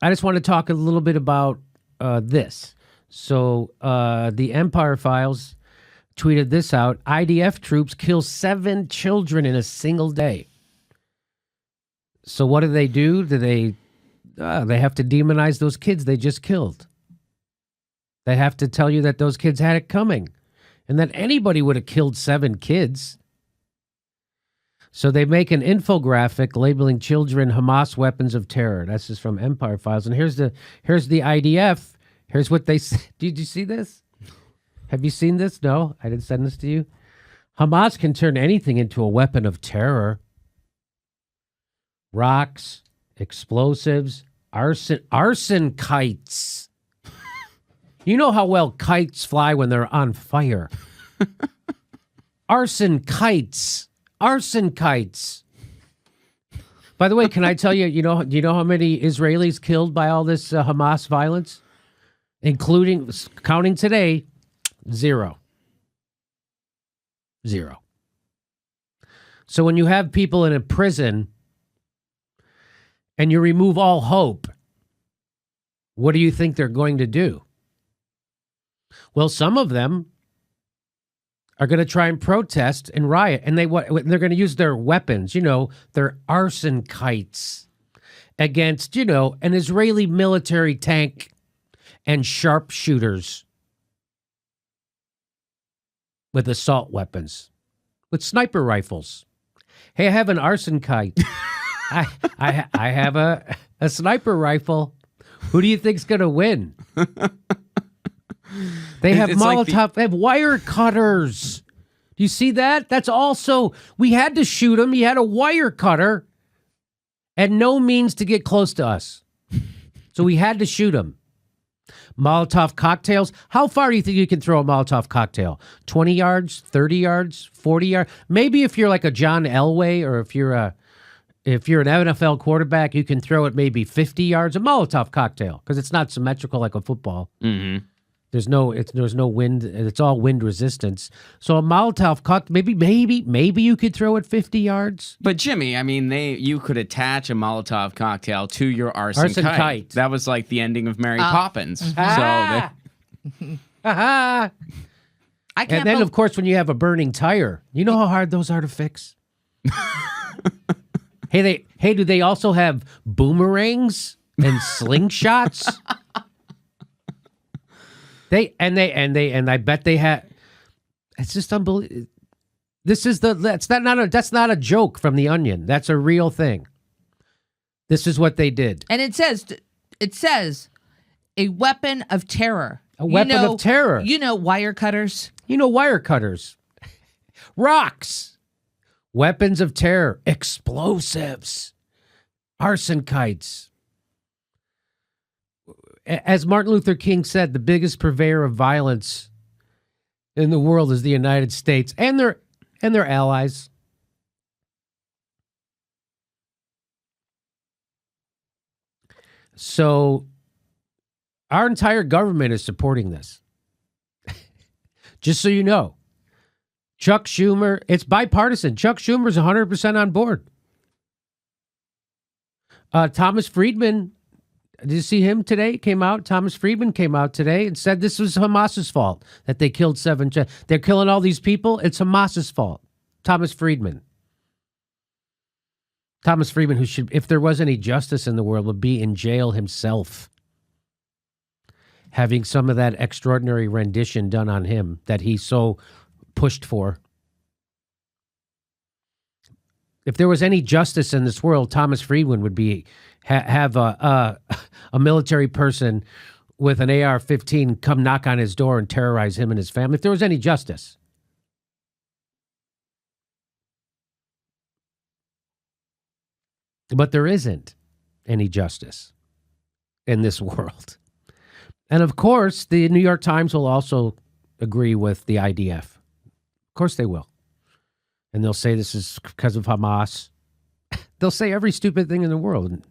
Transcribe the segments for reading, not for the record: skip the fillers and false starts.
I just want to talk a little bit about this. So the Empire Files tweeted this out. IDF troops kill 7 children in a single day. So what do? Do they have to demonize those kids they just killed. They have to tell you that those kids had it coming and that anybody would have killed 7 kids. So they make an infographic labeling children Hamas weapons of terror. That's just from Empire Files. And here's the IDF. Here's what they say. Did you see this? Have you seen this? No, I didn't send this to you. Hamas can turn anything into a weapon of terror. Rocks, explosives, arson kites. You know how well kites fly when they're on fire. Arson kites. Arson kites. By the way, can I tell you, do you know how many Israelis killed by all this Hamas violence? Counting today, 0. 0. So when you have people in a prison and you remove all hope, what do you think they're going to do? Well, some of them are going to try and protest and riot, and they're going to use their weapons, their arson kites against, an Israeli military tank and sharpshooters with assault weapons, with sniper rifles. Hey, I have an arson kite. I have a sniper rifle. Who do you think's going to win? They have Molotov, they have wire cutters. Do you see that? That's also, we had to shoot him. He had a wire cutter and no means to get close to us. So we had to shoot him. Molotov cocktails. How far do you think you can throw a Molotov cocktail? 20 yards, 30 yards, 40 yards? Maybe if you're like a John Elway or if you're an NFL quarterback, you can throw it maybe 50 yards, a Molotov cocktail, because it's not symmetrical like a football. Mm-hmm. There's no wind. It's all wind resistance. So a Molotov cocktail, maybe you could throw it 50 yards. But Jimmy, I mean, you could attach a Molotov cocktail to your arson kite. That was like the ending of Mary Poppins. I can't. And then, of course, when you have a burning tire, you know how hard those are to fix. Hey, do they also have boomerangs and slingshots? I bet they have. It's just unbelievable. That's not a joke from The Onion. That's a real thing. This is what they did. And it says a weapon of terror. A weapon of terror. Wire cutters. Wire cutters. Rocks. Weapons of terror. Explosives. Arson kites. As Martin Luther King said, the biggest purveyor of violence in the world is the United States and their allies. So our entire government is supporting this. Just so you know. Chuck Schumer, it's bipartisan. Chuck Schumer's 100% on board. Thomas Friedman, did you see him today? Thomas Friedman came out today and said this was Hamas's fault, that they killed 7 children. They're killing all these people. It's Hamas's fault. Thomas Friedman. Thomas Friedman, who should, if there was any justice in the world, would be in jail himself, having some of that extraordinary rendition done on him that he so pushed for. If there was any justice in this world, Thomas Friedman would be have a military person with an AR-15 come knock on his door and terrorize him and his family. If there was any justice. But there isn't any justice in this world. And of course, the New York Times will also agree with the IDF. Of course they will. And they'll say this is because of Hamas. They'll say every stupid thing in the world.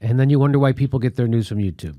And then you wonder why people get their news from YouTube.